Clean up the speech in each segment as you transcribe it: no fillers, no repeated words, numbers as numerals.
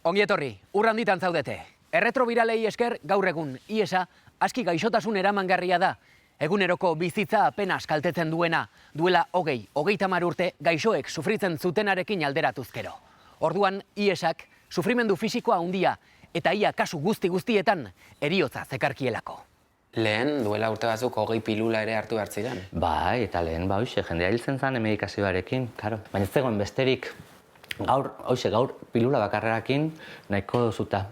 Ongi etorri, urranditan zaudete. Erretrobiralei esker gaur egun IESa aski gaixotasun eramangarria da. Eguneroko bizitza apenas kaltetzen duena, duela 30 urte gaixoek sufritzen zutenarekin alderatuzkero. Orduan IESak sufrimendu fisikoa handia eta ia kasu guztietan eriotza zekarkielako. Lehen, duela urte batzuk 20 pilula ere hartu behar ziren. Bai, eta lehen, hoxe, jendea hiltzen zen medikazioarekin, karo. Baina ez zegoen besterik, gaur pilula bakarrarekin nahiko zuta.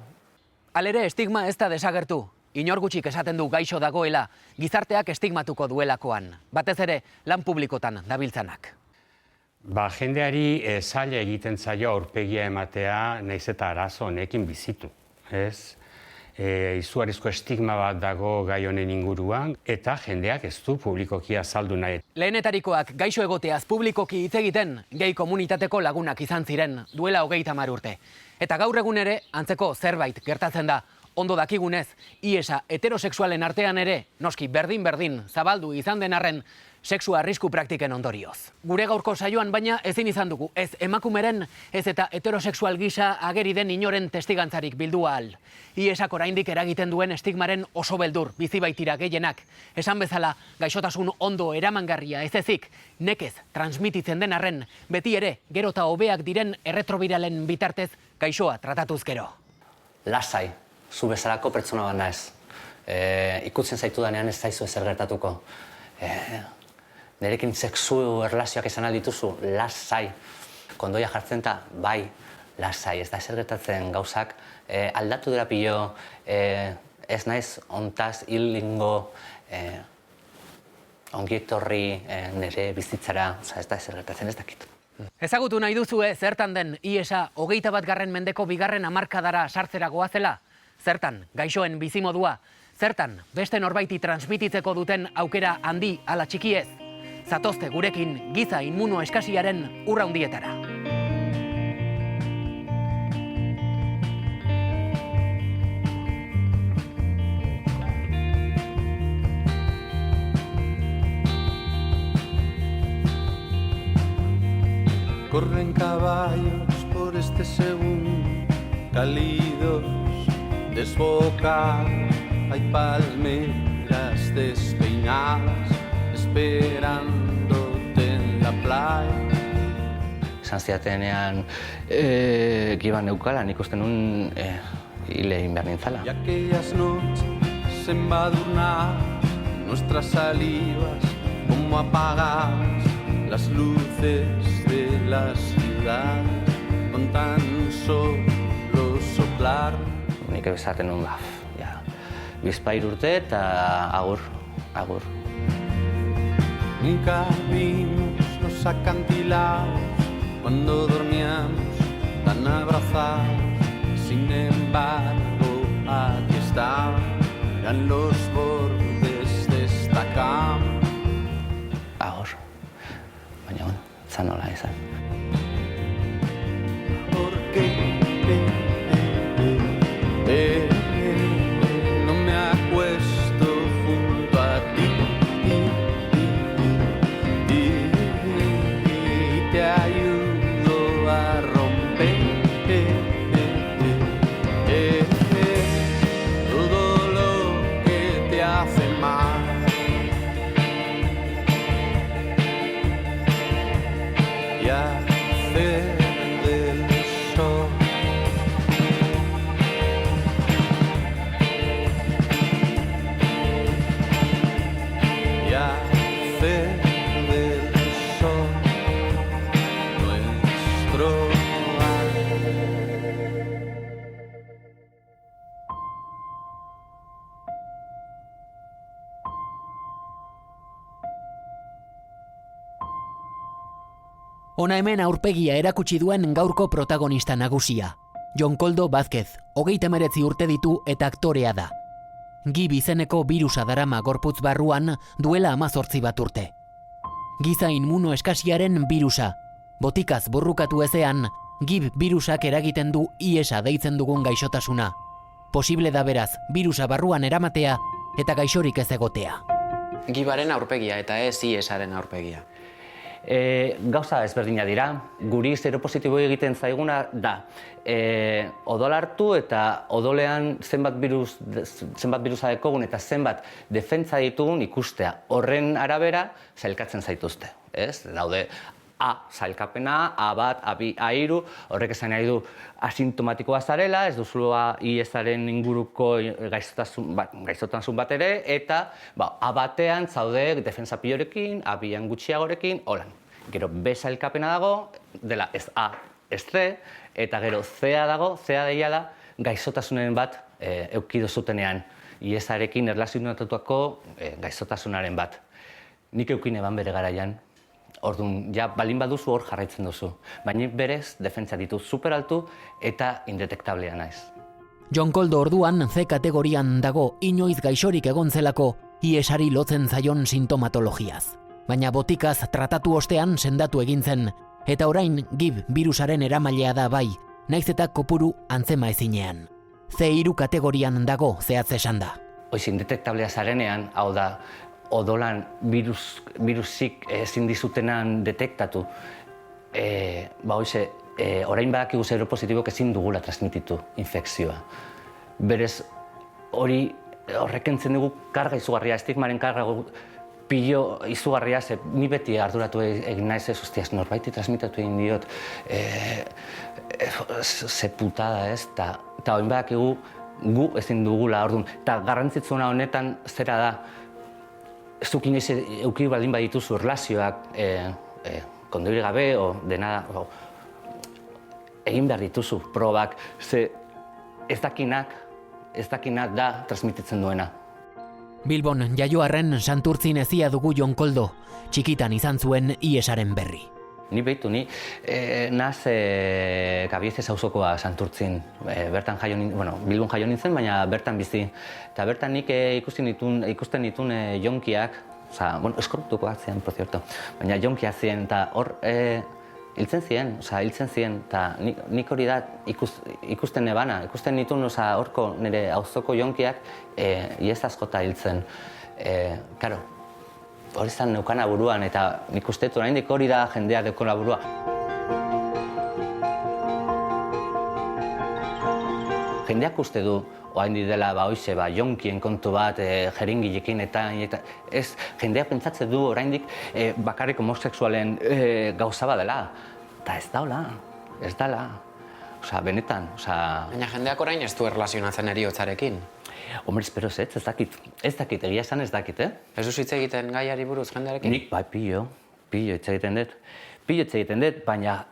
Halere estigma ez da desagertu. Inor gutxik esaten du gaixo dagoela, gizarteak estigmatuko duelakoan. Batez ere, lan publikotan dabiltzanak. Jendeari zaila egiten zaio aurpegia ematea, nahiz eta arazo honekin bizitu. Izugarrizko estigma bat dago gai honen inguruan, eta jendeak ez du publikoki azaldu nahi. Lehenetarikoak gaixo egoteaz publikoki hitz egiten, gehi komunitateko lagunak izan ziren, duela 30 urte. Eta gaur egun ere, antzeko zerbait gertatzen da. Ondo dakigunez, IESa heterosexualen artean ere, noski berdin zabaldu izan den arren, sexu arrisku praktiken ondorioz. Gure gaurko saioan baina ezin izan dugu, ez emakumeren, ez eta heterosexual gisa ageri den inoren testigantzarik bildu ahal. IESak oraindik eragiten duen estigmaren oso beldur, bizi baitira gehienak. Esan bezala, gaixotasun ondo eramangarria ez ezik, nekez transmititzen den arren, beti ere, gero eta hobeak diren erretrobiralen bitartez gaixoa tratatuz gero. Lasai, zu bezalako pertsona bat naiz. Ikutzen zaitu danean ez zaizu ezer gertatuko. Nerekin sexu erlazioak izan aldituzu, lasai. Kondoia jartzen eta bai, lasai, ez da ezer gertatzen gauzak. Aldatu dira pilo, ez naiz ontaz hilingo ongietorri nire bizitzara, ez da ezer gertatzen, ez dakit. Ezagutu nahi duzue zertan den IESa 21. mendeko 2. hamarkadara sartzera goazela? Zertan gaixoen bizimodua? Zertan beste norbaiti transmititzeko duten aukera handi ala txiki ez? Zatozte gurekin giza inmuno eskasiaren urra hundietara. Corren caballos por este segundo, cálidos, desbocados, hay palmeras despeinadas, esperándote en la playa. Esan zidatenean, giban neukala, nik uste nun hile egin behar nintzala. Y aquellas noches embadurnadas, nuestras salivas como apagadas, las luces de la ciudad, con tan solo soplar. Nik esaten nun, bizpahiru urte eta agur. Nunca vimos los acantilados cuando dormíamos tan abrazados. Sin embargo, aquí estaban, eran los bordes de esta cama. Agur. Baina, zan nola izan. Porque no me acuesto junto a ti y te ayudo a romper todo lo que te hace mal. Y hacer del sol y hacer del sol nuestro hogar. Hona hemen aurpegia erakutsi duen gaurko protagonista nagusia. Jon Koldo Vázquez, 39 urte ditu eta aktorea da. GIB izeneko birusa darama gorputz barruan duela 18 bat urte. Giza inmuno eskasiaren birusa. Botikaz borrukatu ezean, GIB birusak eragiten du IESa deitzen dugun gaixotasuna. Posible da beraz, birusa barruan eramatea eta gaixorik ez egotea. GIBaren aurpegia eta ez IESaren aurpegia. Gauza ezberdina dira, guri seropositibo egiten zaiguna da odol hartu eta odolean zenbat birusa dekogun eta zenbat defentsa ditugun ikustea. Horren arabera sailkatzen zaituzte. Daude A sailkapena, A1, A2, A3, horrek esan nahi du asintomatikoa zarela, ez duzula IESaren inguruko gaixotasun bat ere, eta A1-ean zaude defensa pilorekin, A2-an gutxiagorekin, holan. Gero B sailkapena dago, dela ez A, ez C, eta gero C-a dago, C-a deiala gaixotasunen bat eukidu zutenean, IESarekin erlazionatuako gaixotasunaren bat. Nik eukin eban bere garaian. Orduan, ja, balin baduzu hor jarraitzen duzu. Baina berez, defentsa ditu superaltu eta indetektablea naiz. Jon Koldo orduan C kategorian dago inoiz gaixorik egon zelako IESari lotzen zaion sintomatologiaz. Baina botikaz tratatu ostean sendatu egin zen, eta orain GIB birusaren eramailea da bai, naiz eta kopuru antzema ezinean. C3 kategorian dago zehatz esan da. Hoiz, indetektablea zarenean, hau da, odolan virusik ezin dizutenan detektatu, orain badakigu seropositibok ezin dugula transmititu infekzioa. Berez, horrek entzen dugu karga izugarria, estigmaren karga pilo izugarria, ni beti arduratu egin naiz ez, hostiaz, norbaiti transmitatu egin diot, ze putada ez, eta orain badakigu gu ezin dugula, orduan, eta garrantzitsuna honetan zera da, zuk inoiz euki baldin badituzu erlazioak kondoire gabe, dena, egin behar dituzu probak, ze ez dakinak da transmititzen duena. Bilbon jaioarren Santurtzin ezia dugu Jon Koldo, txikitan izan zuen IESaren berri. Ni behitu, naz Gabiezez auzokoa Santurtzin, Bilbon jaio nintzen, baina bertan bizi. Eta bertan nik ikusten nituen jonkiak, eskorptukoak ziren, por cierto, baina jonkiak ziren, eta hor hiltzen ziren, eta nik hori da ikusten nebana, ikusten nituen horko nire auzoko jonkiak iez askota hiltzen. Karo, hori zan neukana buruan, eta nik uste dut oraindik hori da jendea deukona burua. Jendeak uste du, oraindik dela jonkien kontu bat, jeringilekin eta ez, jendeak pentsatzen du oraindik bakarrik homosexualen gauza bat dela. Eta ez dela. Benetan. Baina jendeak orain ez du erlazionatzen eriotzarekin. Hombre, espero ez dakit. Ez dakit, egia esan ez dakit, Ez duz hitz egiten gaiari buruz jendearekin? Nik, pillo hitz egiten dut, baina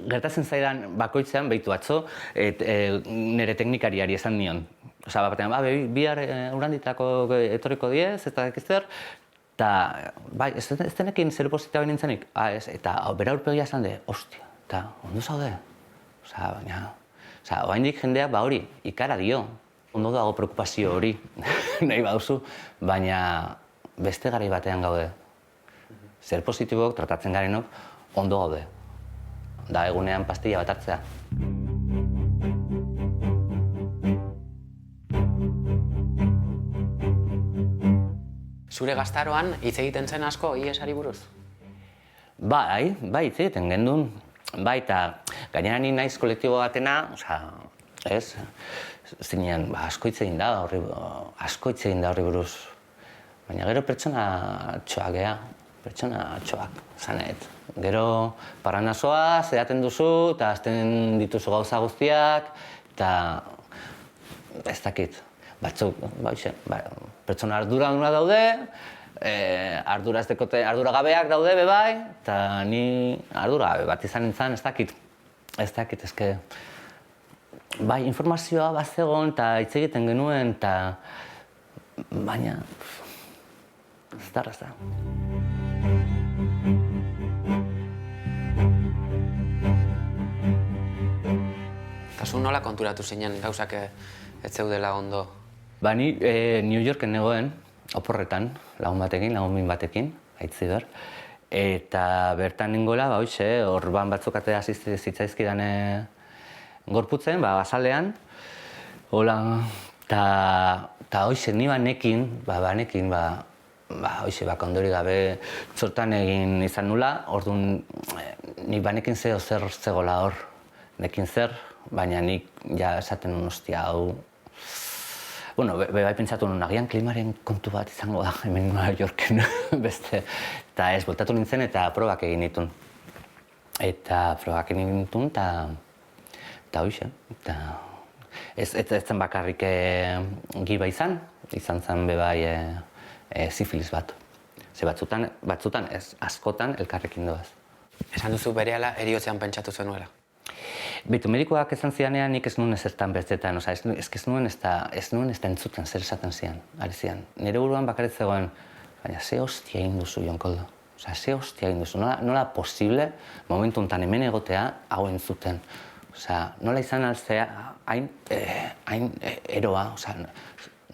gertatzen zaidan bakoitzean behitu atzo, nire teknikariari esan nion. Batean, bihar uranditako etorriko diez, ez da zer, eta, ez denekin seropositiboa nintzenik, eta bera aurpegia esan de, ostia, eta ondo zaude. Oraindik jendeak hori, ikara dio. Ondo dago preokupazio hori, nahi baduzu, baina beste garai batean gaude. Seropositibok tratatzen garenok ondo gaude. Da egunean pastilla bat hartzea. Zure gaztaroan hitz egiten zen asko IESari buruz? Bai, hitz egiten gendun. Bai, eta gainera ni naiz kolektibo batena, ez? Zinean, asko hitz egin da horri buruz. Baina gero pertsona txoak, zanet. Gero parrandazoa, zedaten duzu, eta azten dituzu gauza guztiak, eta ez dakit. Batzuk, pertsona arduraduna daude, arduragabeak daude bebai, eta ni arduragabe bat izan nintzen, ez dakit. Ezke, informazioa bat zegoen eta hitz egiten genuen, eta baina ez da erraza. Eta zu nola konturatu zinen gauzak ez zeudela ondo? Ni New Yorken negoen, oporretan, lagun batekin, Aitziber, eta bertan ningoela, orban batzuk atea zitzaizkidan gorputzen, bazalean, hola, eta hoize, ni banekin, hoxe, ondori gabe txortan egin izan nula, orduan nik banekin zer zegoela hor, nekin zer, baina nik ja esaten nun hostia hau. Bueno, bai pentsatu nun, agian klimaren kontu bat izango da, hemen Nueva Yorken beste. Eta ez, voltatu nintzen eta probak egin nituen. Eta hoxe, ez zen bakarrik giba izan zen bebai sifilis bat. Ze batzutan ez, askotan elkarrekin doaz. Esan duzu berehala eriotzean pentsatu zenuela. Beitu, medikoak esan zidanean nik ez nuen ezertan bertzetan, ez nuen ez da entzuten zer esaten zian, ari zian. Nire buruan bakarrik zegoen, baina ze hostia egin duzu, Jon Koldo. Ze hostia egin duzu, nola posible momentu honetan hemen egotea hau entzuten. Nola izan alzea hain eroa,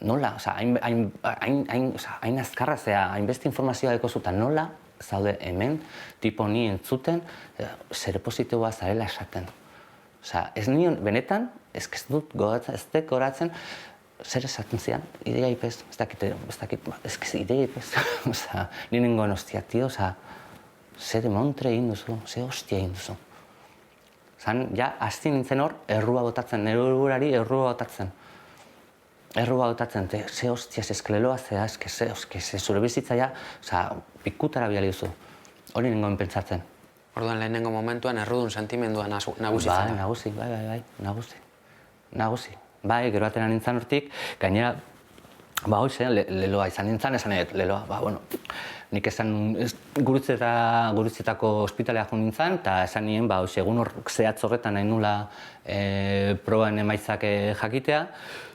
nola, hain azkarra zea, hainbeste informazioa dekozuta, nola zaude hemen, tipo ni entzuten, seropositiboa zarela esaten. Ez nion, benetan, ez dut goratzen, zer esaten zian, ideia ipez, ez dakit, ideia ipez. Ni nengoen hostia, tio, ze demontre egin duzu, ze hostia egin duzu. Ja, hasti nintzen hor, errua botatzen, nire burari errua botatzen. Errua botatzen, ze hostia, ze eskleloa zea, ze zure bizitza ja, pikutara biali duzu. Hori nengoen pentsatzen. Orduan lehenengo momentuan errudun sentimendua nagusitzen. Bai, nagusi. Bai, gero atera nintzen hortik, gainera, hoxe, leloa izan nintzen, esan edo, leloa, nik esan gurutzetako ospitalea jo nintzen, eta esan nien, egun zehatz horretan nahi nula proban emaitzak jakitea,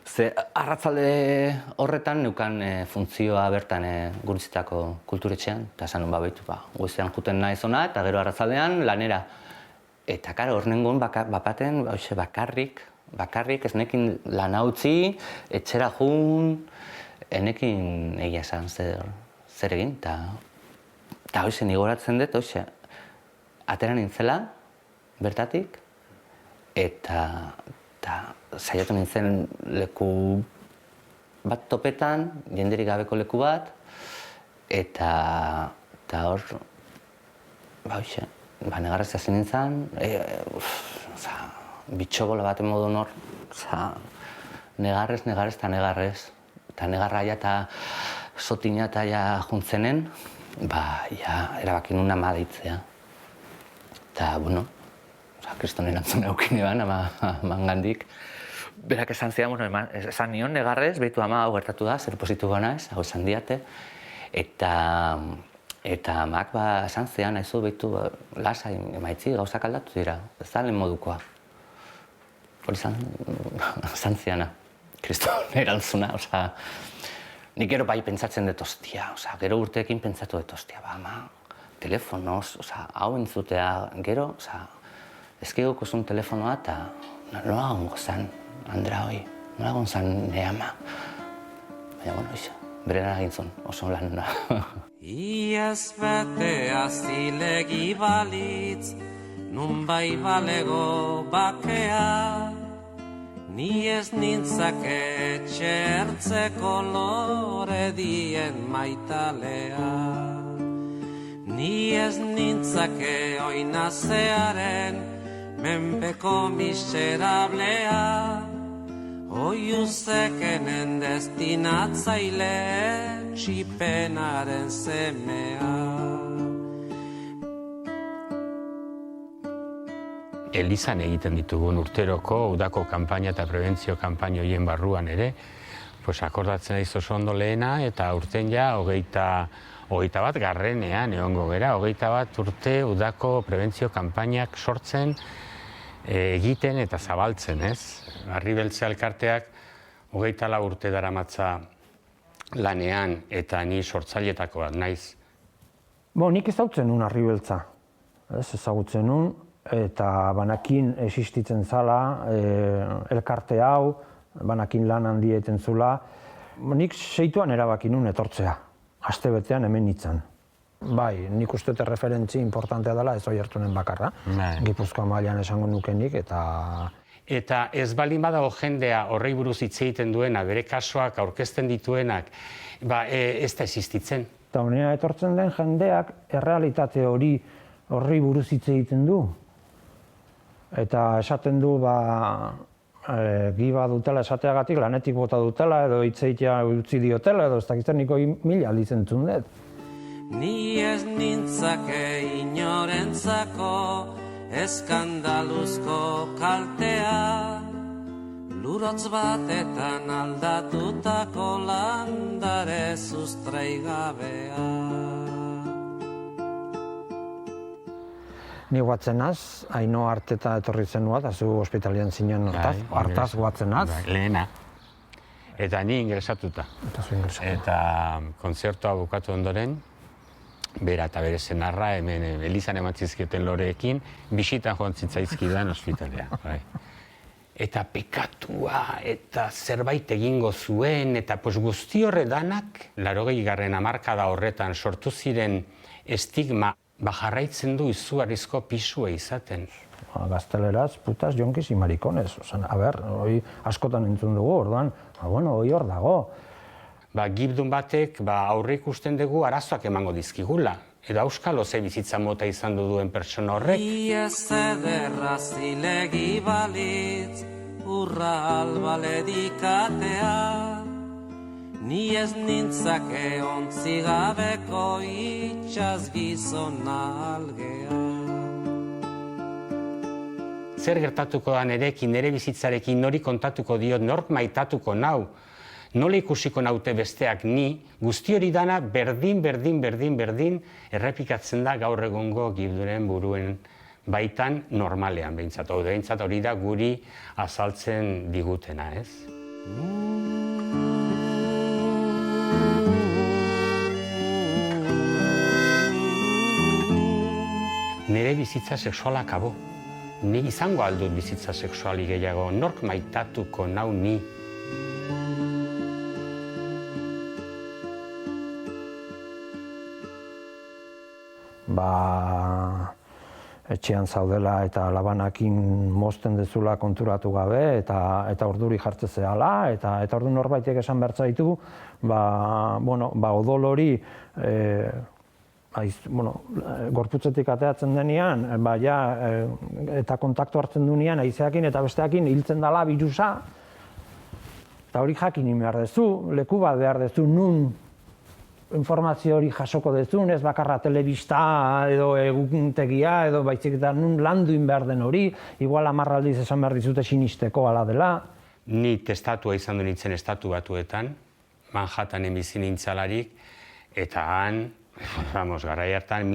ze arratzalde horretan neukan funtzioa bertan gurutzetako kulturetxean, eta esan nun, goizean juten nahi zona, eta gero arratzaldean lanera. Eta, karo, hor nengoen bapaten, bakarrik, ez nekin lan utzi, etxera jun, enekin egia esan zer egin, eta hoxe, nigoratzen dut, hoxe, atera nintzela, bertatik, eta saiatu nintzen leku bat topetan, jenderik gabeko leku bat, eta hor, hoxe, negarrez hasi nintzen, bitxobola baten modun hor, negarrez, eta negarraia eta sotina eta juntzenen, erabaki nun ama deitzea. Eta, kriston erantzun eukin eban, aman gandik. Berak esan zidan, esan nion negarrez, behitu ama hau gertatu da, zer positiboa naiz, hau esan diate. Eta amak esan zidan, haizu behitu lasai emaitzi, gauzak aldatu dira, ez da lehen modukoa. Hori esan zidana, kriston erantzuna, nik gero bai pentsatzen dut ostia, gero urteekin pentsatu dut ostia, ama, telefonoz, hau entzutea, gero, ezkigoko zuen telefonoa eta nola gongo zen, Andra hoi, nola gongo zen nire ama. Baina, berena egin zuen, oso lanuna. Iaz betea zilegi balitz, nun bai balego bakea, ni ez nintzake txertzeko lore dien maitalea. Ni ez nintzake oinazearen menpeko miserablea, oiuzekenen destinatzaile txipenaren semea. Elizan egiten ditugun urteroko udako kanpaina eta prebentzio kanpaina horien barruan ere, akordatzen aiz oso ondo lehena eta urten ja hogeita bat garrenean egongo gera, 21 urte udako prebentzio kanpainak sortzen, egiten eta zabaltzen, ez? Arribeltze elkarteak 24 urte daramatza lanean eta ni sortzailetako bat naiz. Nik ezagutzen nun Arribeltza, ezagutzen nun, eta banakin existitzen zala elkarte hau, banakin lan handieten zula. Nik seituan erabaki nun etortzea, astebetean hemen nintzen. Bai, nik uste dut referentzi importantea dela ez Oiartzunen bakarra. Gipuzkoa mailan esango nukenik eta... eta ez baldin badago jendea horrei buruz hitz egiten duena, bere kasuak aurkezten dituenak, ez da existitzen. Eta honea etortzen den jendeak errealitate horri buruz hitz egiten du. Eta esaten du, giba dutela esateagatik, lanetik bota dutela, edo hitz egitea utzi diotela, edo ez dakizten niko 1000 aldiz entzun dut. Ni ez nintzake inorentzako eskandaluzko kaltea, lurotz batetan aldatutako landare sustraigabea. Ni guatzenaz, Aino Arteta etorri zenua, eta zu ospitalian zinen hartaz guatzenaz. Lehena. Eta ni ingresatuta. Eta zu ingresatu. Eta kontzertua bukatu ondoren, bera eta bere senarra, hemen Elizan eman zizkioten loreekin, bisitan joan zitzaizkidan ospitalea. Eta pekatua, eta zerbait egingo zuen, eta guzti horredanak, 80. hamarkada horretan sortu ziren estigma, jarraitzen du izugarrizko pisua izaten. Gazteleraz, putas, jonkis y maricones. Hoi askotan entzun dugu, orduan, hoi hor dago. Gibdun batek aurre ikusten dugu arazoak emango dizkigula. Edo auskalo ze bizitza mota izan duen pertsona horrek. Iez ederra zilegi balitz, urra albaledikatea, ni ez nintzake ontzigabeko itxaz gizona algea. Zer gertatuko da nerekin, nere bizitzarekin, nori kontatuko diot, nork maitatuko nau, nola ikusiko naute besteak ni, guzti hori dana berdin errepikatzen da gaur egongo Gibduren buruen baitan normalean behintzat. Behintzat hori da guri azaltzen digutena, ez? Nere bizitza sexuala akabo. Ni izango aldut bizitza sexuali gehiago, nork maitatuko nau ni. Etxean zaudela eta labanakin mozten dezula konturatu gabe, eta orduri jartze zehala, eta ordu norbaitek esan bertzaitu, odol hori gorputzetik ateatzen denean, eta kontaktu hartzen duenean, haizeakin eta besteakin hiltzen dela birusa, eta hori jakin behar dezu, leku bat behar dezu, nun informazio hori jasoko dezun, ez bakarra telebista edo eguntegia edo baizik eta nun landuin behar den hori, igual 10 aldiz esan behar dizute sinisteko ala dela. Ni testatua izan du nintzen estatu batuetan, Manhattanen bizi nintzalarik, eta han, garai hartan,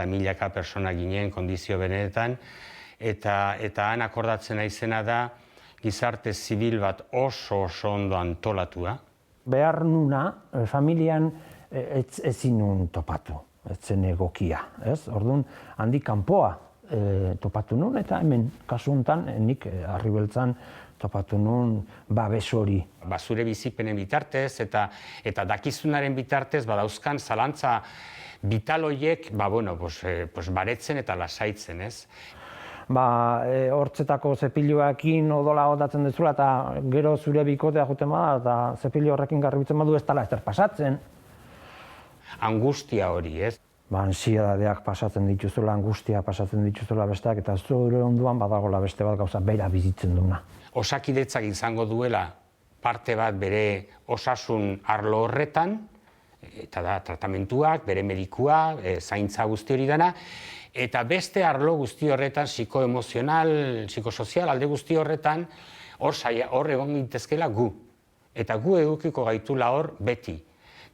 milaka persona ginen kondizio benetan, eta han akordatzen naizena da gizarte zibil bat oso ondo antolatua. Behar nuna, familian ezin nun topatu, etzen egokia, ez? Orduan, handik kanpoa topatu nun, eta hemen, kasu honetan, nik Arribeltzan topatu nun babes hori. Zure bizipenen bitartez eta dakizunaren bitartez badauzkan zalantza vital horiek baretzen eta lasaitzen, ez? Hortzetako zepiloekin odola odatzen dezula eta gero zure bikotea joten bada eta zepilo horrekin garbitzen badu ez dela ezer pasatzen. Angustia hori, ez? Ansietateak pasatzen dituzula, angustia pasatzen dituzula besteak, eta zure onduan badagola beste bat gauza bera bizitzen duna. Osakidetzak izango duela parte bat bere osasun arlo horretan, eta da tratamentuak, bere medikua, zaintza guzti hori dana, eta beste arlo guzti horretan, psikoemozional, psikosozial, alde guzti horretan, hor egon gintezkela gu. Eta gu edukiko gaitula hor beti.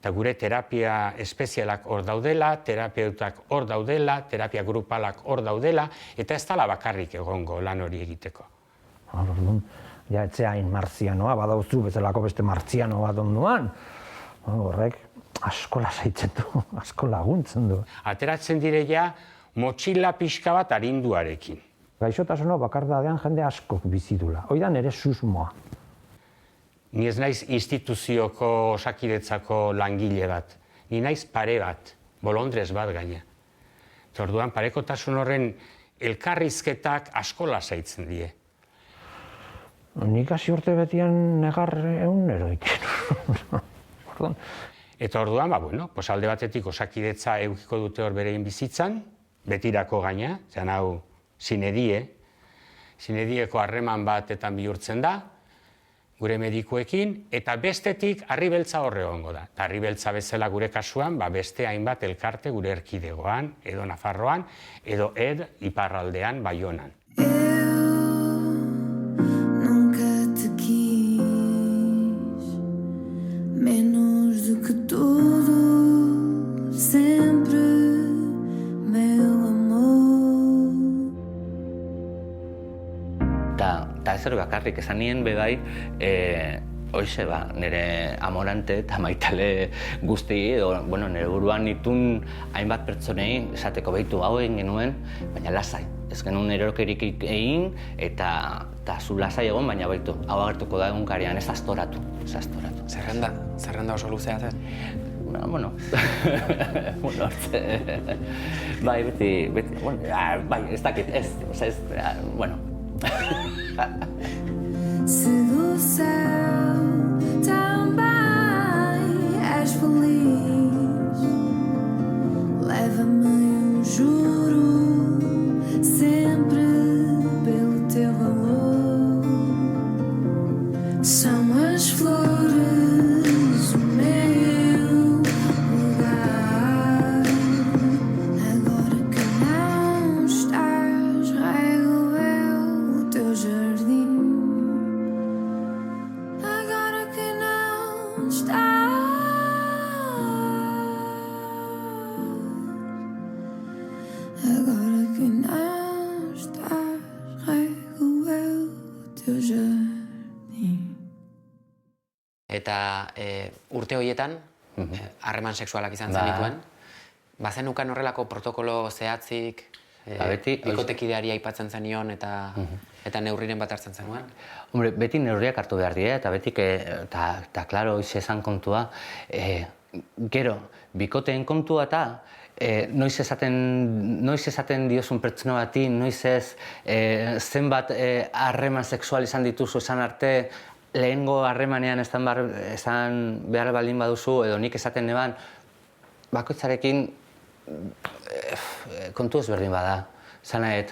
Eta gure terapia espezialak hor daudela, terapeutak hor daudela, terapia grupalak hor daudela, eta ez dela bakarrik egongo lan hori egiteko. Orduan, ja etzeain martzianoa, badauzu bezalako beste martziano bat onduan. Horrek asko lasaitzen du, asko laguntzen du. Ateratzen dire ja, motxila pixka bat arinduarekin. Gaixotasuna bakardadean jende askok bizidula. Hoi da nere susmoa. Ni ez naiz instituzioko osakidetzako langile bat. Ni naiz pare bat, bolondrez bat gaina. Orduan parekotasun horren elkarrizketak asko lasaitzen die. Nik hasi urte betian negar egunero egiten. Orduan, Eta orduan, alde batetik Osakidetza edukiko dute hor berein bizitzan, betirako gaina, zean hau sinedieko harreman batetan bihurtzen da, gure medikuekin, eta bestetik Harribeltza horre egongo da. Eta Harribeltza bezala gure kasuan, beste hainbat elkarte gure erkidegoan, edo Nafarroan, edo iparraldean, Baionan. Eta ez bakarrik esan nien bebai, hoxe nire amorante eta maitale guzti, nire buruan nitun hainbat pertsonei esateko behitu hau egin genuen, baina lasai. Ez genuen erokerik egin eta zu lasai egon, baina behitu. Hau agertuko da egunkarian, ez astoratu. Zerrenda oso luzea zen? Bai, beti, ez dakit, bueno. Sedução também és feliz. Leva-me juro sempre pelo teu valor. São as flores o meu lugar. Agora que não estás, rego eu o teu jardim. Agora que não estás, agora que não estás, rego eu o teu jardim. Eta urte horietan, harreman sexualak izan zenituen, bazenukan horrelako protokolo zehatzik, bikotekideari aipatzen zenion eta neurriren bat hartzen zenuen? Hombre, beti neurriak hartu behar dira, eta beti, eta klaro, hoize esan kontua, gero, bikoteen kontua eta noiz esaten diozun pertsona bati, noiz ez zenbat harreman sexual izan dituzu esan arte, lehengo harremanean esan behar baldin baduzu, edo nik esaten neban, bakoitzarekin kontu ezberdin bada. Zanaet,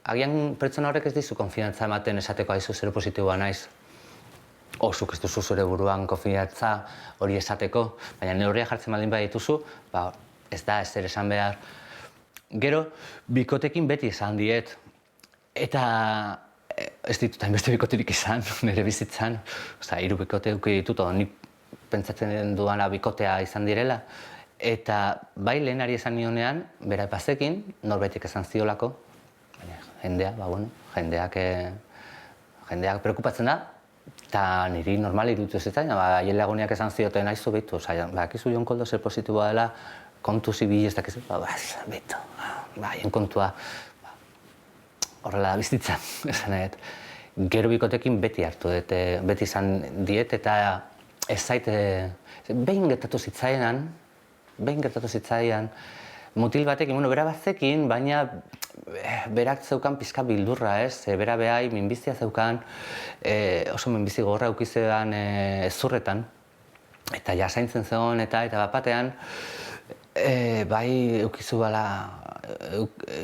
agian pertsona horrek ez dizu konfidantza ematen esateko aizu zero positiboa naiz. Zuk ez duzu zure buruan konfidantza hori esateko, baina neurria jartzen baldin badituzu, ez da ezer esan behar. Gero, bikotekin beti esan diet, eta ez ditut hainbeste bikoterik izan, nire bizitzan. 3 bikote eduki ditut, nik pentsatzen duana bikotea izan direla. Eta bai lehenari esan nionean, bera epazekin, norbetik esan ziolako, jendeak preokupatzen da, eta niri normal iruditu zitzaidan, haien laguniak esan zioten aizu behitu, bakizu Jon Koldo zer positiboa dela, kontu zibil ez dakizu, behitu, haien kontua, horrela da bizitzan, esan eget. Gero bikotekin beti hartu dut, beti izan diet, eta ez zaite, behin gertatu zitzaidan, mutil batekin, bera bazekin, baina berak zeukan pizka bildurra, ez? Bera behai minbizia zeukan, oso minbizi gogorra eukizean zurretan, eta jasaintzen zegoen eta bapatean, bai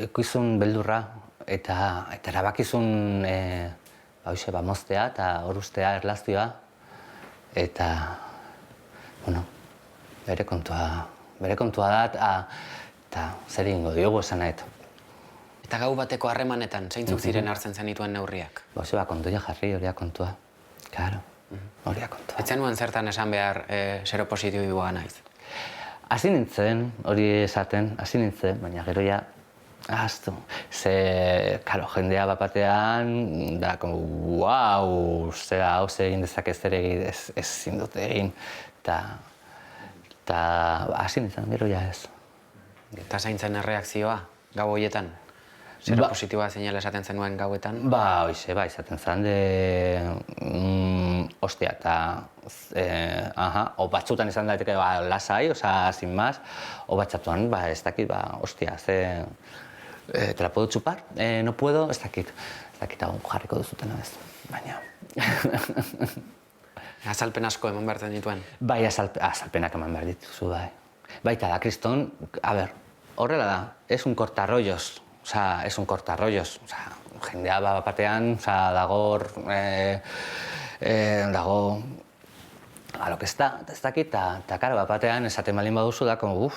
eukizun beldurra, eta erabakizun moztea eta horuztea erlazioa, eta, bere kontua da, eta zer egingo diogu esan nahet. Eta gau bateko harremanetan, zeintzuk ziren hartzen zenituen neurriak? Kontuia jarri, horiak kontua. Claro, horiak kontua. Ez zenuen zertan esan behar seropositiboa naiz? Hasi nintzen, hori esaten, baina gero ja, ahaztu. Jendea bapatean, da, hau egin dezake zer egin, ezin dut egin. Eta hasi nintzen, gero ja ez. Eta zaintzen erreakzioa, gau horietan? Zero positiboa zeinala esaten zenuen gauetan? Hoize, izaten zen, ostia, eta batzutan izan daiteke lasai, sin más, batzatuan, ez dakit, ostia, te la puedo chupar? No puedo, ez dakit. dakit jarriko duzuten ez, baina... Azalpen asko eman behar dituen. Bai, azalpenak eman behar dituzu, bai. Baita da, kriston, horrela da, es un cortarrollos, es un cortarrollos, jendea batean, dago, a lo que está, ez dakit, eta karo, batean esaten baldin baduzu da, como,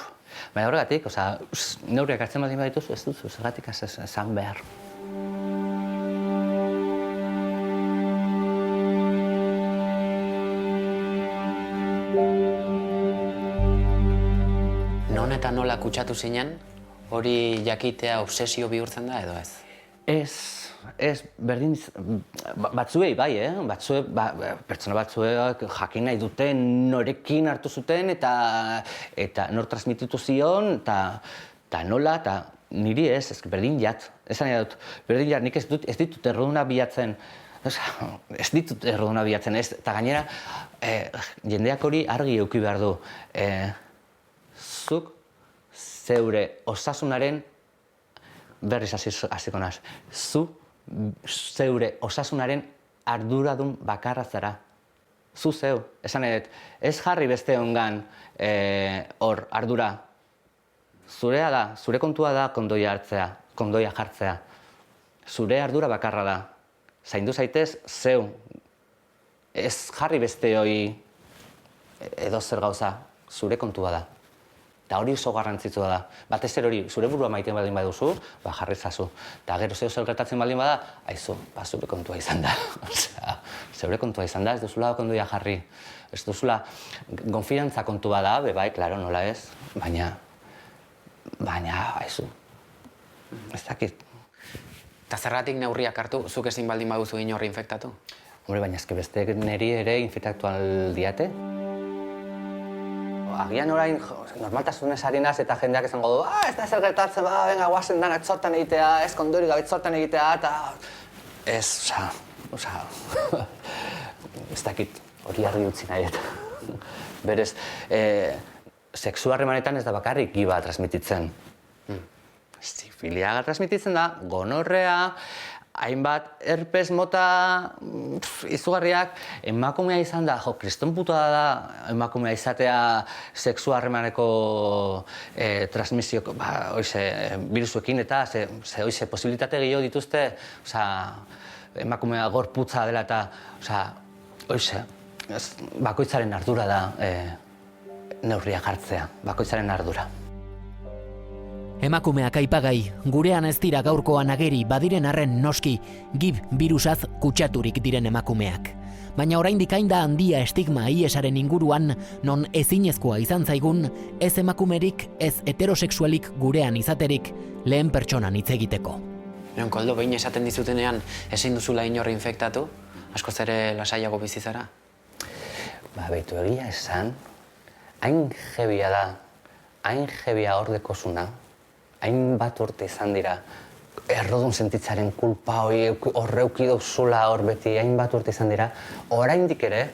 baina horregatik, neurriak hartzen baldin badituzu, ez duzu, zergatik esan behar. Non eta nola kutsatu zinen, hori jakitea obsesio bihurtzen da edo ez? Ez, berdin, batzuei bai, pertsona batzuek jakin nahi duten norekin hartu zuten eta nor transmititu zion, eta nola, eta niri ez berdin jat. Esan nahi dut, berdin jat, nik ez ditut erroduna bilatzen, ez ditut erroduna bilatzen, eta gainera, jendeak hori argi eduki behar du. Zuk zeure osasunaren, berriz hasiko naz, zu zeure osasunaren arduradun bakarra zara. Zu zeu, esan edet, ez jarri beste ongan hor ardura. Zurea da, zure kontua da kondoia jartzea. Zure ardura bakarra da. Zaindu zaitez, zeu. Ez jarri beste hori edo zer gauza, zure kontua da. Eta hori oso garrantzitsua da. Batez ere hori, zure burua maiten baldin baduzu, jarri zazu. Eta gero zeu gertatzen baldin bada, aizu, zure kontua izan da. Zeure kontua izan da, ez duzula kondoia jarri. Ez duzula, konfidantza kontu bada, bai, klaro, nola ez, baina, aizu, ez dakit. Eta zergatik neurriak hartu, zuk ezin baldin baduzu inorri infektatu? Hombre, baina ezke beste niri ere infektatu aldiate. Agian orain normaltasunez ari naz eta jendeak izango du, ez da zer gertatzen, venga, guazen danak txortan egitea, ez kondori gabe txortan egitea, eta... Ez, ez dakit, hori argi utzi nahi eta. Berez, sexu harremanetan ez da bakarrik giba transmititzen. Sifilia transmititzen da, gonorrea, hainbat herpes mota izugarriak, emakumea izan da, kriston puta da emakumea izatea sexu harremaneko transmisio, virusuekin eta ze posibilitate gehiago dituzte, emakumea gorputza dela eta, bakoitzaren ardura da neurria jartzea, bakoitzaren ardura. Emakumeak aipagai, gurean ez dira gaurkoan ageri badiren arren noski, gib birusaz kutsaturik diren emakumeak. Baina oraindik hain da handia estigma IESaren inguruan, non ezinezkoa izan zaigun, ez emakumerik, ez heterosexualik gurean izaterik, lehen pertsonan hitz egiteko. Jon Koldo, behin esaten dizutenean, ezin duzula inorri infektatu, askoz ere lasaiago bizi zara? Beitu egia esan, hain jebia ordekosuna, hainbat urte izan dira, errodun sentitzaren kulpa horreuki dauzula hor beti, hainbat urte izan dira, oraindik ere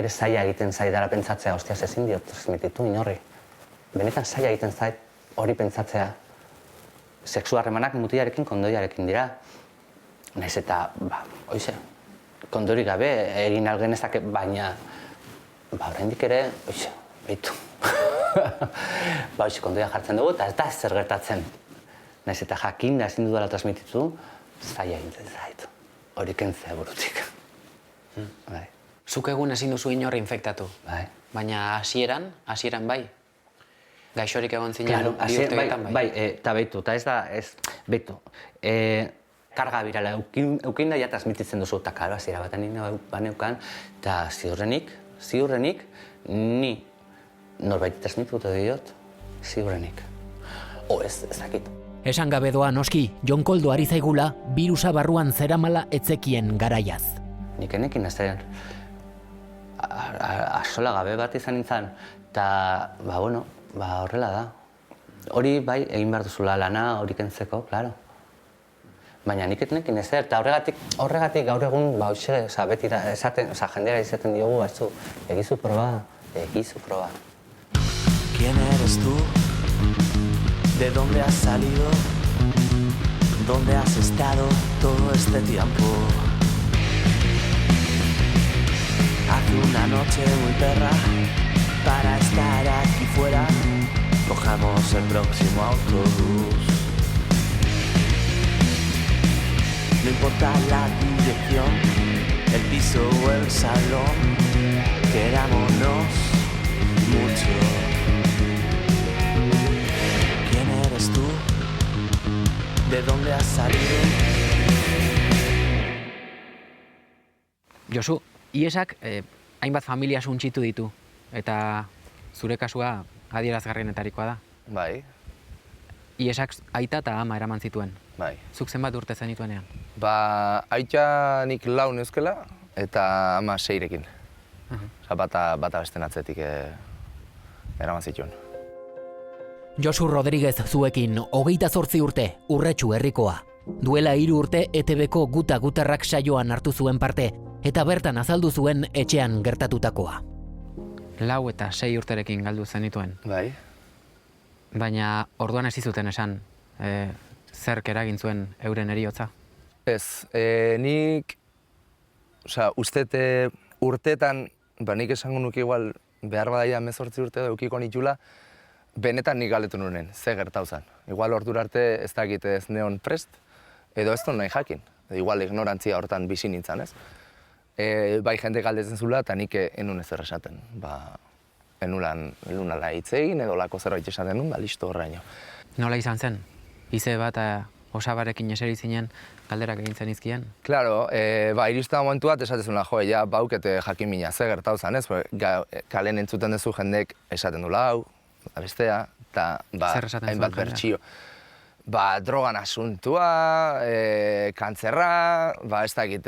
zaila egiten zaidala pentsatzea, ostiaz ezin diot transmititu inorri. Benetan zaila egiten zait hori pentsatzea. Sexu harremanak mutilarekin, kondoiarekin dira. Naiz eta, kondori gabe egin algenezak, baina, oraindik ere, beitu. Kondoia jartzen dugu eta ez da zer gertatzen. Naiz eta jakin da ezin dudala transmititu, zaila egiten zait. Hori kentzea burutik. Zuk egun ezin duzu inorri infektatu. Baina hasieran bai? Gaixorik egon zinen bi urteetan bai? Bai, eta beitu, eta ez da, beitu. Karga birala eukin da ja transmititzen duzu, eta karo, hasiera baten nire baneukan, eta ziurrenik, ni norbait transmitutu diot, ziurrenik. Ez dakit. Esan gabe doa noski, Jon Koldo ari zaigula, birusa barruan zeramala etzekien garaiaz. Nik enekin ezer, asola gabe bat izan nintzen, eta, horrela da. Hori bai, egin behar duzula lana hori kentzeko, klaro. Baina nik enekin ezer, eta horregatik gaur egun, beti da, jendera izaten diogu, egizu proba. ¿Quién eres tú? ¿De dónde has salido? ¿Dónde has estado todo este tiempo? Hace una noche muy perra para estar aquí fuera. Cojamos el próximo autobús. No importa la dirección, el piso o el salón, querámonos mucho. ¿Quién eres tú? ¿De dónde has salido? Josu, Iesak hainbat familia suntsitu ditu, eta zure kasua adierazgarrienetarikoa da. Bai, Iesak aita eta ama eraman zituen. bai. Zuk zenbat urte zenituenean? Aita nik 4 neuzkela eta ama 6rekin. Osa, bata besten atzetik eraman zituen. Josu Rodriguez zuekin 28 urte, Urretxu herrikoa. Duela 3 urte ETB-ko Guta Gutarrak saioan hartu zuen parte, eta bertan azaldu zuen etxean gertatutakoa. 4 eta 6 urterekin galdu zenituen. Bai. Baina orduan ez zuten esan, zerk eragin zuen euren heriotza? Ez, nik, ustete urtetan, nik esango nuke igual behar badaia 18 urte eukiko nitula, benetan nik galdetu nunen, ze gertau zen. Igual ordura arte ez dakit ez neon prest, edo ez nahi jakin. Igual ignorantzia hortan bizi nintzen, ez? Bai jende galdetzen zula eta nik enun ezer esaten. Enunala hitz egin edo lako zerbait esaten nun, listo horraino. Nola izan zen? Ize bat osabarekin eseri zinen galderak egin zenizkien? Claro, irista momentu bat esatezuna, ja, baukete jakin mina ze gertau zen, ez? Kalen entzuten duzu jendek esaten du lau, bestea, eta hainbat bertsio. Drogan asuntua, kantzerra, ez dakit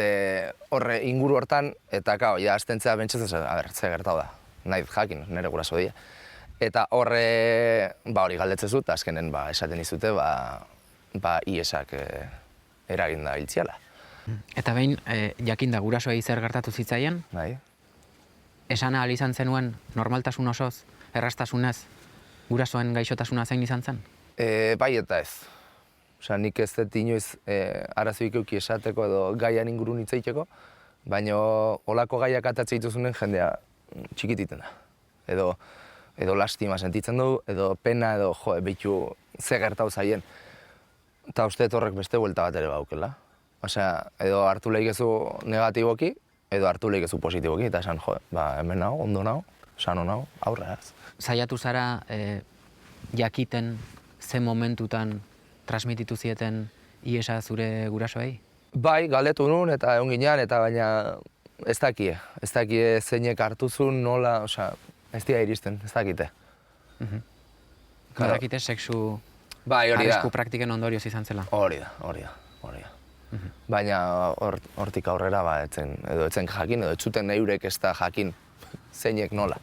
horre inguru hortan, eta ja, astentzea bentsatzen, ze gertau da, nahi jakin, nire guraso dira. Eta horre, hori galdetzezu, eta azkenen esaten izute, Iesak eraginda hiltziala. Eta behin, jakinda gurasoei zer gertatu zitzaien? Bai. Esan ahal izan zenuen normaltasun osoz, errastasunez, gurasoen gaixotasuna zein izan zen? Bai eta ez. Nik ez dut inoiz arazoik euki esateko edo gaian ingurun hitz egiteko, baina olako gaiak atatzea dituzunen jendea txikititen da. Edo lastima sentitzen du, edo pena, edo behitu ze gertau zaien. Eta uste horrek beste buelta bat ere baukela. Edo hartu lehigezu negatiboki, edo hartu lehigezu positiboki, eta esan, hemen nago, ondo nago, sano nago, aurre ez. Saiatu zara jakiten ze momentutan transmititu zieten Iesa zure gurasoei? Bai, galdetu nun eta egon ginean, eta baina ez dakie. Ez dakie zeinek hartuzun nola, ez dira iristen, ez dakite. Badakite sexu arrisku praktiken ondorioz izan zela? Hori da. Baina hortik aurrera etzen jakin, edo etzuten eurek ez da jakin zeinek nola.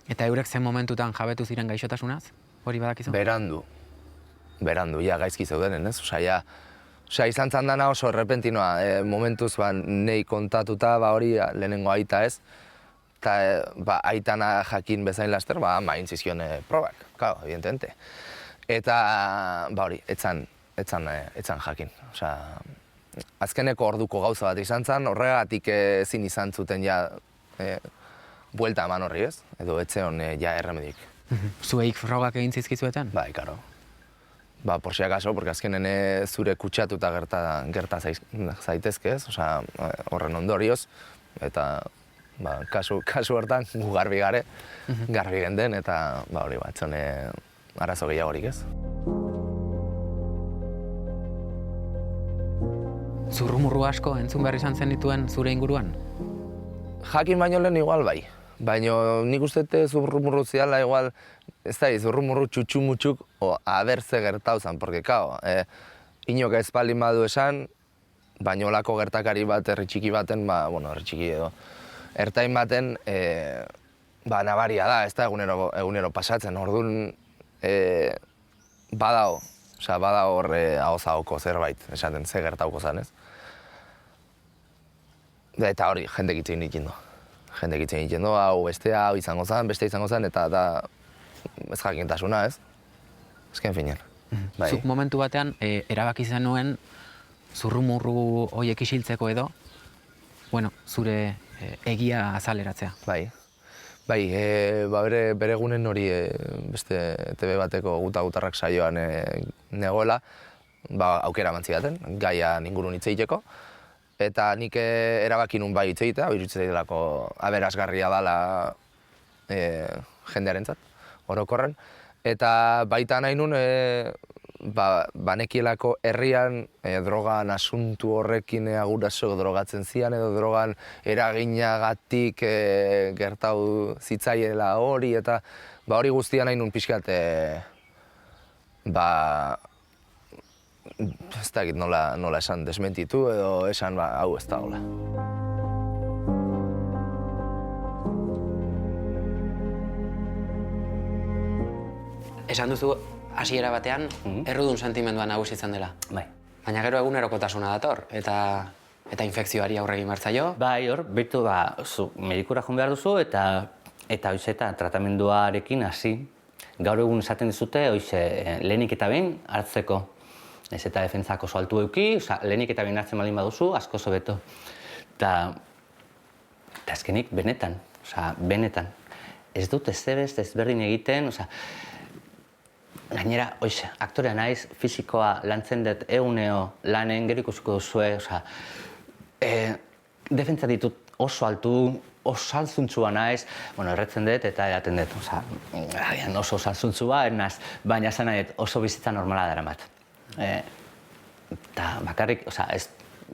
Eta eurek zen momentutan jabetu ziren gaixotasunaz? Hori badakizu? Berandu, gaizki zeudenen, ez? Izan zan dana oso errepentinoa, momentuz nei kontatuta hori lehenengo aita ez, eta aitana jakin bezain laster, main zizkion probak, evidentemente. Eta hori, etzan jakin. Azkeneko orduko gauza bat izan zen, horregatik ezin izan zuten buelta eman horri ez, edo etzeon erremedik. Zueik frogak egin zizkizuetan? Bai, karo. Por si acaso, porque azkenen zure kutsatuta gerta zaitezke ez, horren ondorioz, eta kasu hortan gu garbi gare, garbi genden, eta hori batzen arazo gehiagorik ez. Zurrumurru asko entzun behar izan zenituen zure inguruan? Jakin baino lehen igual bai. Baina nik uste zurrumurru ziala igual, ez da, zurrumurru txutxu-mutxuk abertze gertau zen, porque inok ez palin badu esan, baina olako gertakari bat herri txiki baten, herri txiki edo, ertain baten, nabaria da, ez da egunero pasatzen, orduan badao horre ahozagoko zerbait, esaten, ze gertauko zen, ez? Eta hori, jendek itzein ditzen du. Hau bestea, hau izango zen, beste izango zen, eta da ez jakintasuna, ez? Ezken finean. Zuk momentu batean, erabaki zenuen zurrumurru horiek isiltzeko edo, zure egia azaleratzea. Bai, bere egunen hori beste TV bateko gutarrak saioan negoela, aukera mantzi baten, gaia ingurun hitz egiteko. Eta nik erabaki nun bai hitz egitea, iruditzen delako aberasgarria dela jendearentzat, orokorren. Eta baita nahi nun, banekielako herrian drogan asuntu horrekin guraso drogatzen zian edo drogan eraginagatik gertatu zitzaiela hori eta hori guztia nahi nun pixkat ez dakit nola esan desmentitu edo esan hau ez da hola. Esan duzu, hasiera batean, errudun sentimendua nagusi izan dela. Bai. Baina gero egunerokotasuna dator, eta infekzioari aurre egin behar zaio. Bai, hor, beitu, zu medikura joan behar duzu, eta hoize tratamenduarekin hasi. Gaur egun esaten dizute, hoize, lehenik eta behin hartzeko. Ez eta defentzak oso altu euki, lehenik eta behin hartzen baldin baduzu, asko hobeto. Eta azkenik, benetan, ez dut ezberdin egiten, gainera, aktorea naiz, fisikoa lantzen dut eguneo lanen, gero ikusiko duzue, defentza ditut oso altu, oso alzuntzua naiz, erretzen dut eta eraten dut, oso alzuntzua, ernaz, baina esan nahi oso bizitza normala daramat. Eta bakarrik,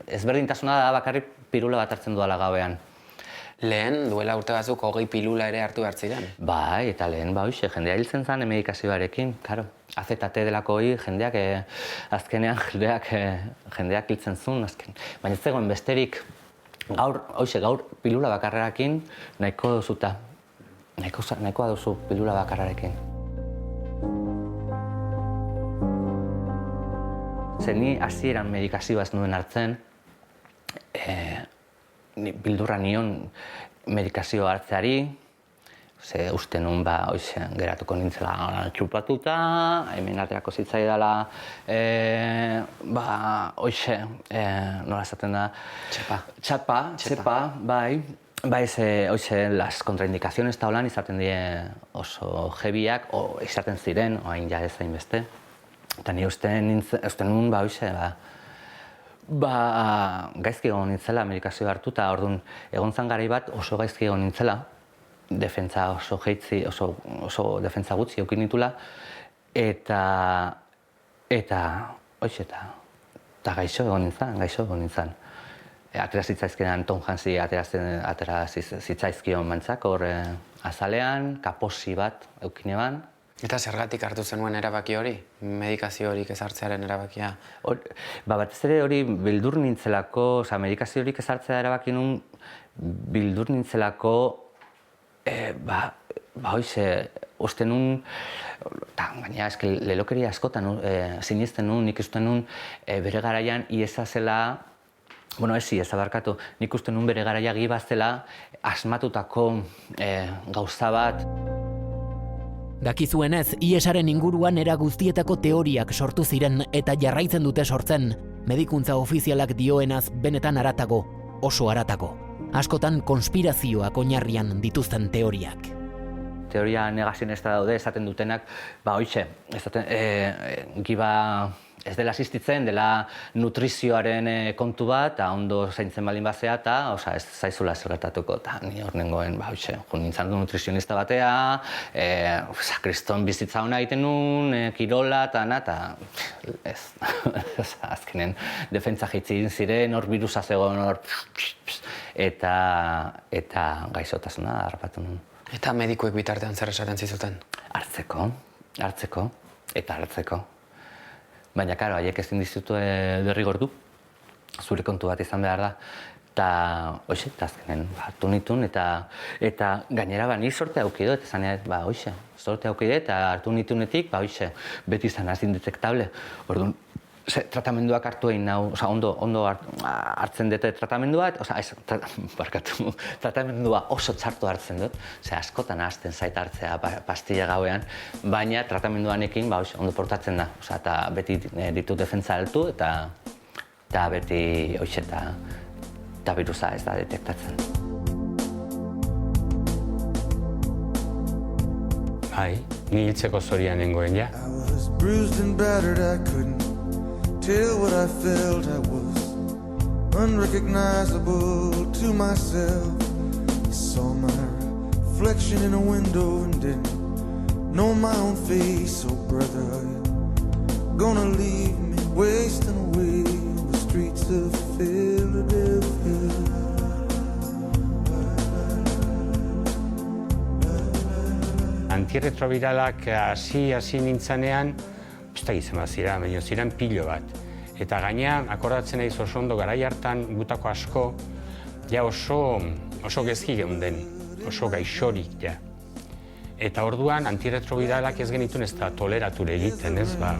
ezberdintasuna da bakarrik pirula bat hartzen duela gauean. Lehen, duela urte batzuk 20 pilula ere hartu behar ziren. Bai, eta lehen, jendea hiltzen zen medikazioarekin, karo. AZT delako hori, jendeak, azkenean, jendeak hiltzen zuen, azken. Baina ez zegoen besterik, gaur pilula bakarrarekin nahiko duzuta. Nahikoa duzu pilula bakarrarekin. Ni hasieran medikazioa ez nuen hartzen, bildurra nion medikazioa hartzeari, uste nun geratuko nintzela txupatuta, hemen aterako zitzaidala, nola esaten da? Txapa, bai. Bai, las contraindikaciones eta holan izaten die oso jebiak, izaten ziren, oain ja ez hainbeste. Eta ni uste nun, gaizki egon nintzela medikazioa hartuta, orduan egon zan garai bat oso gaizki egon nintzela, defentza oso jeitzi, oso defentza gutxi eukin nitula, eta gaixo egon nintzen. Atera zitzaizkenan Tom Hansi atera zitzaizkion mantzak hor azalean, kaposi bat eukin eban. Eta zergatik hartu zenuen erabaki hori? Medikazio horik ez hartzearen erabakia? Batez ere hori bildur nintzelako, medikazio horik ez hartzea erabaki nun, bildur nintzelako, uste nun, gaina lelokeria askotan sinisten nun, nik uste nun bere garaian iesa zela, iesa barkatu, nik uste nun bere garaia gibazela asmatutako gauza bat. Dakizuenez, IESaren inguruan era guztietako teoriak sortu ziren eta jarraitzen dute sortzen. Medikuntza ofizialak dioenaz benetan haratago, oso haratago. Askotan konspirazioak oinarrian dituzten teoriak. Teoria negazionista daude esaten dutenak, giba ez dela asistitzen, dela nutrizioaren kontu bat, eta ondo zaintzen baldin bazea, eta ez zaizula zer gertatuko. Eta ni hor nengoen, nintzen du nutrizionista batea, kriston bizitza hona egiten nun, kirola, eta ez. Azkenen defentza jaitzin ziren, hor birusa zegoen hor, eta gaixotasuna harrapatu nun. Eta medikuek bitartean zer esaten zizuten? Hartzeko. Baina, karo, haiek ezin dizutu derrigortu, zure kontu bat izan behar da. Eta, azkenen, hartu nituen, eta gainera, ni sorte aukidot, sorte aukidot, eta hartu nituenetik, beti izan azin detektable. Orduan, tratamenduak hartu egin nau, ondo hartzen dute tratamendua, tratamendua oso txartu hartzen dut, askotan ahazten zait hartzea pastilla gauean, baina tratamenduanekin ondo portatzen da, eta beti ditut defentsa altu, eta beti hoxe eta virusa ez da detektatzen. Bai, ni hiltzeko zorian nengoen, ja. Tell what I felt, I was unrecognizable to myself. I saw my reflection in a window and didn't know my own face. Oh brother, are you gonna leave me wasting away on the streets of Philadelphia? Antirretrobiralak hasi nintzanean, ez da gizema ziren pilo bat. Eta gainean, akordatzen naiz oso ondo garai hartan gutako asko, ja oso gezki geunden, oso gaixorik, ja. Eta orduan, antirretrobiralak ez genituen ez da tolerature egiten, ez ba,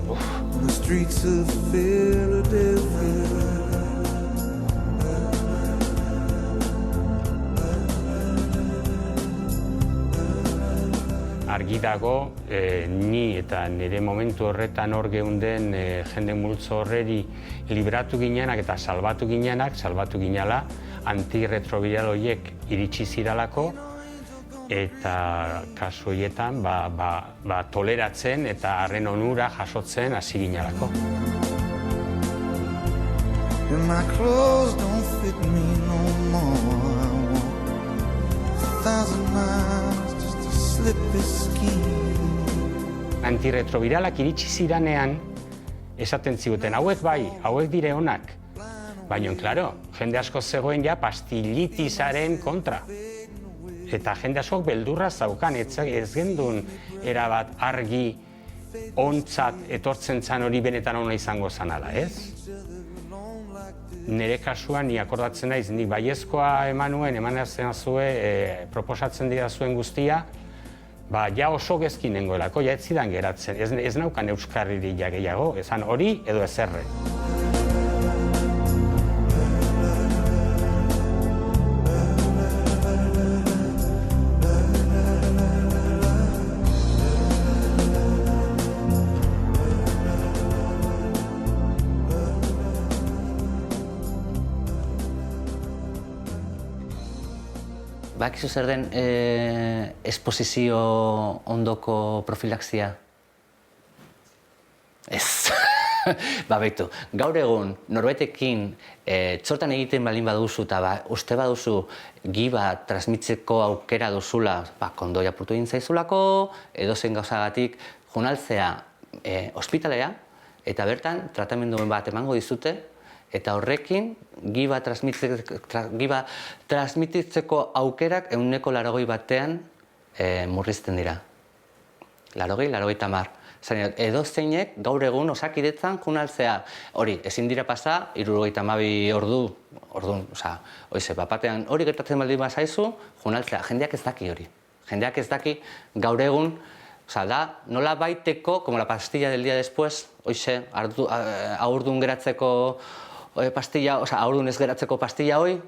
argi dago, ni eta nire momentu horretan hor geunden jende multzo horreri libratu ginenak eta salbatu ginela, antirretroviral horiek iritsi ziralako, eta kasu horietan toleratzen eta harren onura jasotzen hasi ginelako. Antirretroviralak iritsi ziranean, esaten ziguten, hauek bai, hauek dire onak. Baina, klaro, jende asko zegoen ja pastilitisaren kontra. Eta jende askok beldurra zaukan, ez gendun erabat argi ontzat etortzen zan hori benetan ona izango zanala, ez? Nire kasuan, ni akordatzen naiz, ni baiezkoa emanatzen zuen, proposatzen dira zuen guztia, ja oso gezki nengoelako, ja ez zidan geratzen, ez naukan euskarririk ja gehiago, ezan hori edo ezerre. Bakizu zer den esposizio ondoko profilaxia? Ez. Baitu, gaur egun norbaitekin txortan egiten baldin baduzu eta uste baduzu giba transmitzeko aukera duzula, kondoia apurtu egin zaizulako, edozein gauzagatik junaltzea ospitalera, eta bertan tratamendu bat emango dizute, eta horrekin giba transmititzeko aukerak 180 batean murrizten dira. 80. Edozeinek gaur egun Osakidetzan junaltzea. Hori, ezin dira pasa, 72 orduan, batean hori gertatzen baldin bazaizu, junaltzea. Jendeak ez daki hori. Jendeak ez daki gaur egun, da, nola baiteko, como la pastilla del día después, aurdun geratzeko pastilla, aurdun ez geratzeko pastilla hoi,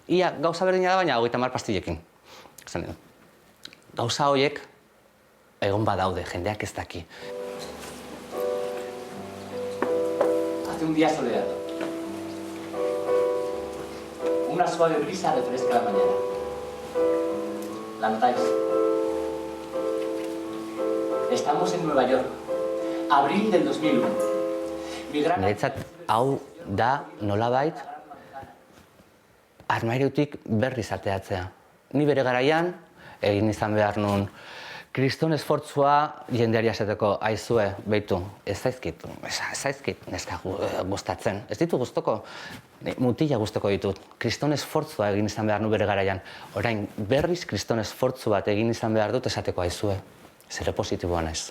ia gauza berdina da, baina 30 pastillekin. Gauza horiek egon badaude, jendeak ez daki. Hace un día soleado. Una suave brisa refresca la mañana. La notáis. Estamos en Nueva York. Abril del 2001. Niretzat, hau da nolabait armairutik berriz ateatzea. Ni bere garaian, egin izan behar nun, kriston esfortzua jendeari esateko, aizue, beitu, ez zaizkit neska gustatzen. Ez ditu gustoko, mutila gustoko ditut. Kriston esfortzua egin izan behar nu bere garaian. Orain, berriz kriston esfortzu bat egin izan behar dut esateko, aizue, zere positiboa naiz.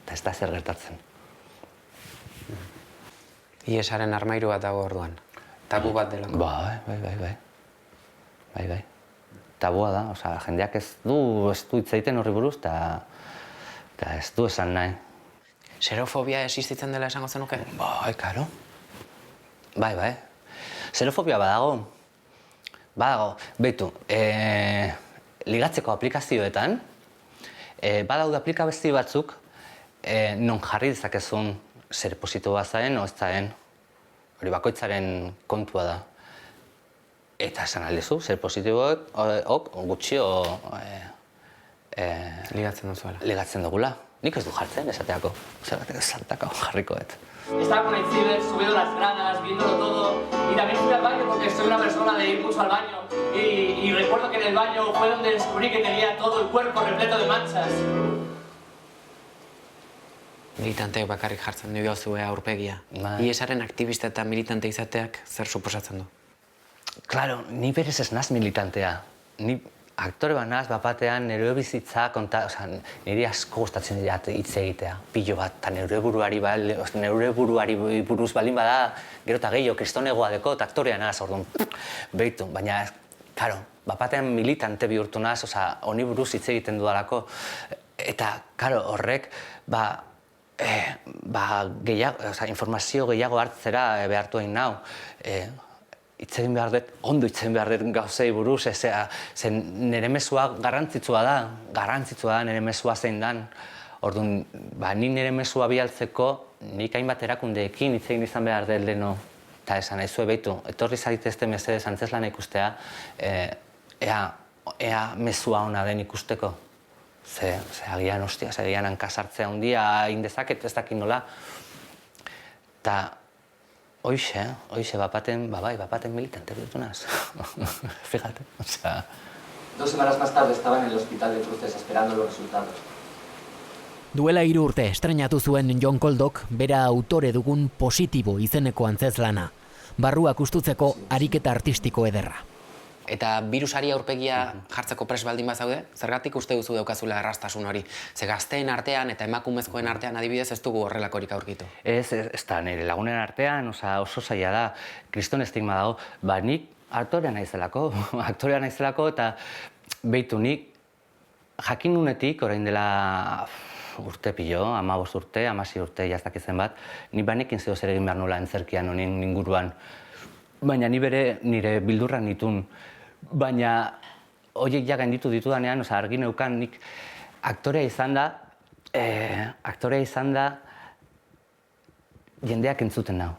Eta ez da zer gertatzen. Iesaren armairu bat dago orduan. Tabu bat delako. Bai. Tabua da, jendeak ez du hitz egiten horri buruz, eta ez du esan nahi. Xerofobia existitzen dela esango zenuke? Bai, karo. Bai. Xerofobia badago. Beitu, ligatzeko aplikazioetan, badaude aplikazio batzuk, non jarri dezakezun zer positiboa zaren, o ez zaren. Hori bakoitzaren kontua da. Eta esan aldezu, zer positiboek gutxio Ligatzen duzuela. Ligatzen dugula. Nik ez du jartzen, esateako. Zergatik saltako jarrikoet. Estaba con el ciber, subiendo las gradas, viéndolo todo. Y también fui al baño porque soy una persona de ir mucho al baño. Y recuerdo que en el baño fue donde descubrí que tenía todo el cuerpo repleto de manchas. Militanteek bakarrik jartzen diozue aurpegia. IESaren aktivista eta militante izateak zer suposatzen du? Claro, ni berez ez naz militantea. Ni aktore banaz, bapatean, nire bizitza, niri asko gustatzen dira hitz egitea, pilo bat, eta neure buruari buruz balin bada, gero eta gehiago, kristonegoa deko, eta aktorea naz, orduan, behitu, baina, karo, bapatean militante bihurtu naz, honi buruz hitz egiten dudalako, eta, karo, horrek, informazio gehiago hartzera behartu egin nau, itzegin behar dut, ondo itzegin behar dut gauzei buruz, zen nire mesua garrantzitsua da nire mesua zein dan. Orduan, ni nire mesua bialtzeko, nik hainbat erakundeekin itzegin izan behar dut leheno. Eta esan nahi zue behitu, etorri zaitezte mesedez antzezlana ikustea, ea mesua ona den ikusteko. Ze agian, agian hankasartzea hundia indezaket ez dakit nola. Eta Hoxe, bapaten militante bihurtu naz. Fíjate, o 2 semanas más tarde estaba en el hospital de Cruces esperando los resultados. Duela 3 urte estreinatu zuen Jon Koldok bera autore dugun positibo izeneko antzezlana. Barruak ustutzeko ariketa artistiko ederra. Eta birusari aurpegia jartzeko prest baldin bazaude, zergatik uste duzu daukazula erraztasun hori? Ze gazteen artean eta emakumezkoen artean adibidez ez dugu horrelakorik aurkitu. Ez da, nire lagunen artean oso zaila da, kriston estigma dago, nik aktorea naizelako, eta behitu nik jakin nunetik, orain dela urte pilo, 15 urte, 16 urte jaztak izen bat, ni banekin zeo zer egin behar nola entzerkian honen inguruan. Baina nire bildurran nitun. Baina horiek ja gainditu ditudanean, argi neukan nik aktorea izan da jendeak entzuten nau.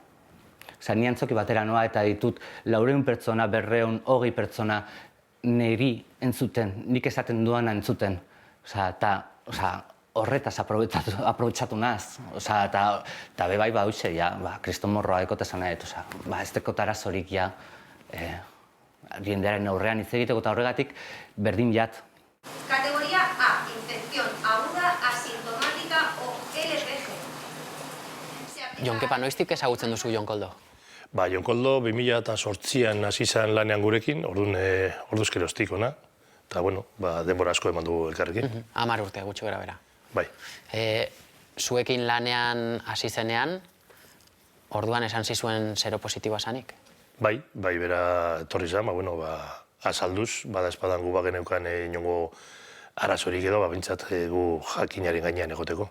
Ni antzoki batera noa eta ditut 400 pertsona, 200, 20 pertsona niri entzuten, nik esaten duana entzuten. Eta horretaz aprobetxatu naz. Eta bebai hoxe, kriston morroa dekot esan nahi, ez dekot arazorik jendearen aurrean hitz egiteko eta horregatik berdin jat. Categoría A, infección aguda, asintomática o LPG. Jon Kepa, noiztik ezagutzen duzu Jon Koldo? Jon Koldo 2008an hasi zen lanean gurekin, orduzkeroztik ona. Eta, denbora asko eman du elkarrekin. 10 urte, gutxi gara bera. Bai. Zuekin lanean hasi zenean, orduan esan zizuen seropositiboa zanik? Bai, bera etorri zen, azalduz, bada espadan gu bageneukan inongo arazorik edo, bintzat gu jakinaren gainean egoteko.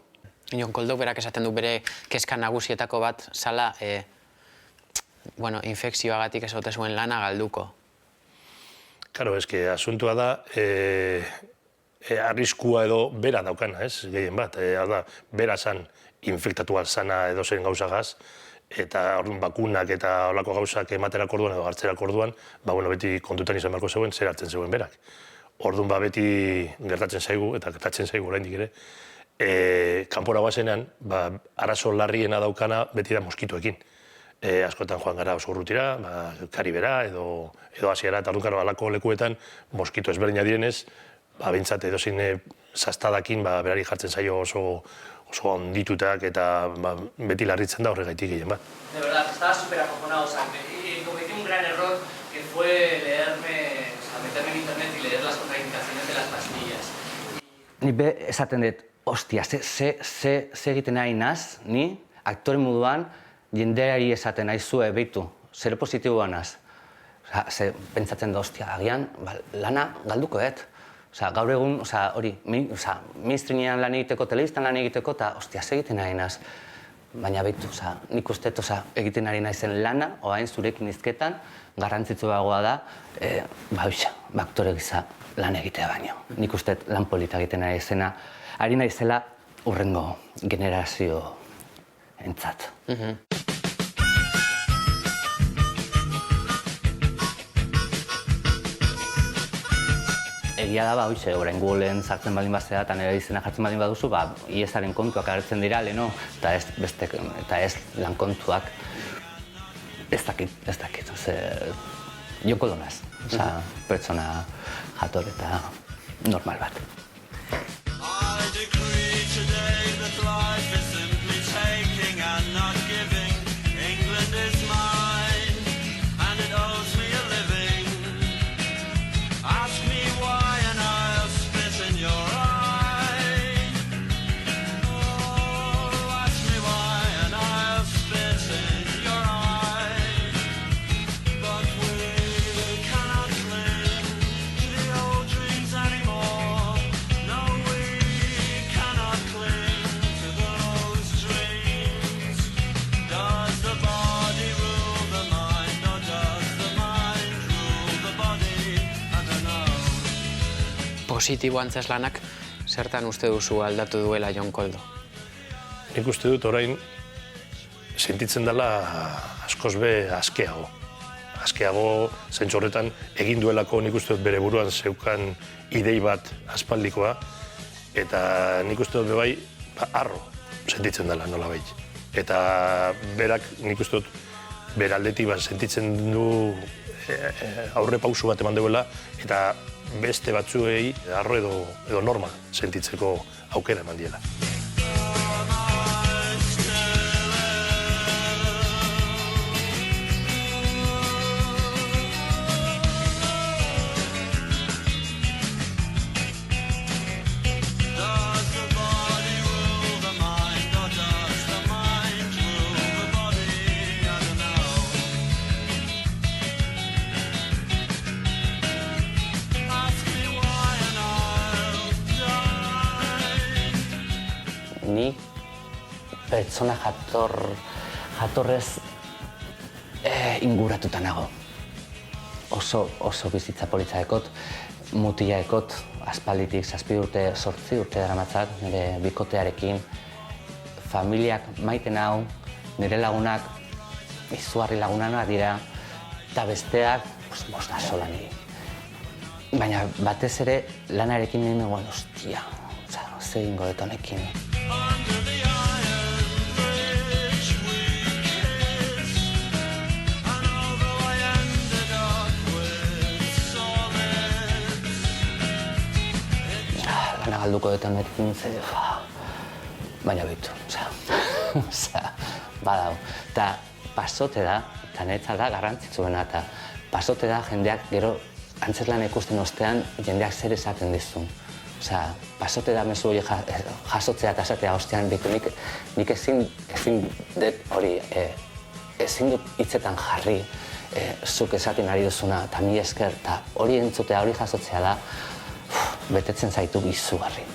Jon Koldok berak esaten du bere kezka nagusietako bat, zala, infekzioagatik ez ote zuen lana galduko. Karo, asuntua da, arriskua edo bera daukana, gehien bat. Bera zan infektatua zana edo zen gauzagaz, eta bakunak eta olako gauzak ematerak orduan edo hartzerak orduan, beti kontutan izan beharko zegoen, zer hartzen zegoen berak. Orduan beti gertatzen zaigu, eta gertatzen zaigu oraindik ere, kanpora guazenean, arazo larriena daukana beti da moskituekin. Askotan joan gara oso urrutira, Karibera edo Asiara, eta orduan alako lekuetan moskitu ezberdina direnez, bintzat edozin zaztadakin berari jartzen zaio oso onditutak eta beti larritzen da horregaitik gehien bat. De verdad, estaba súper acojonado, cometí un gran error que fue meterme en internet y leer las contraindicaciones de las pastillas. Ni esaten dut, ostia, ze egiten nahi naz, ni, aktore moduan, jendeari esaten nahi zue, behitu, zer positiboa naz. Pentsatzen da, ostia, agian, lana galduko dut. gaur egun, hori, mainstreamean lan egiteko, telebistan lan egiteko, eta, ostia, egiten ari naz. Baina behitu, nik uste, egiten ari naizen lana, oain zurekin izketan, garrantzitsuagoa da, aktore gisa lan egitea baino. Nik uste lan polita egiten ari naizela urrengo generazio entzat. Egia da, orain Googleen sartzen baldin bazea eta nire izena jartzen baldin baduzu, IESaren kontuak agertzen dira, leheno, eta ez lan kontuak. Ez dakit, joko donaz, pertsona jator eta normal bat. Positibo antzeslanak, zertan uste duzu aldatu duela Jon Koldo? Nik uste dut orain sentitzen dela askoz be askeago. Askeago zentzu horretan egin duelako nik uste dut bere buruan zeukan idei bat aspaldikoa, eta nik uste dut bebai harro sentitzen dela nolabait. Eta berak nik uste dut bere aldetik sentitzen du aurre pausu bat eman duela, eta beste batzuei harro edo normal sentitzeko aukera eman diela. Ni pertsona jatorrez inguratuta nago. Oso bizitza politza ekot, mutila ekot, aspalditik 7 urte, 8 urte daramatzat, nire bikotearekin. Familiak maite nau, nire lagunak izugarri lagunanak dira, eta besteak, bosta sola niri. Baina batez ere lanarekin nire negoen, ostia, ze ingo dut honekin. Lana galduko dut honekin, baina behitu, badau. Eta pasote da, eta niretzat da garrantzitsuena, eta pasote da jendeak gero antzerlan ikusten ostean jendeak zer esaten dizu. Pasote da mezu hori jasotzea eta esatea ostean ditu, nik ezin dut hori, ezin dut hitzetan jarri zuk esaten ari duzuna, eta mi esker, eta hori entzutea, hori jasotzea da, betetzen zaitu izugarri.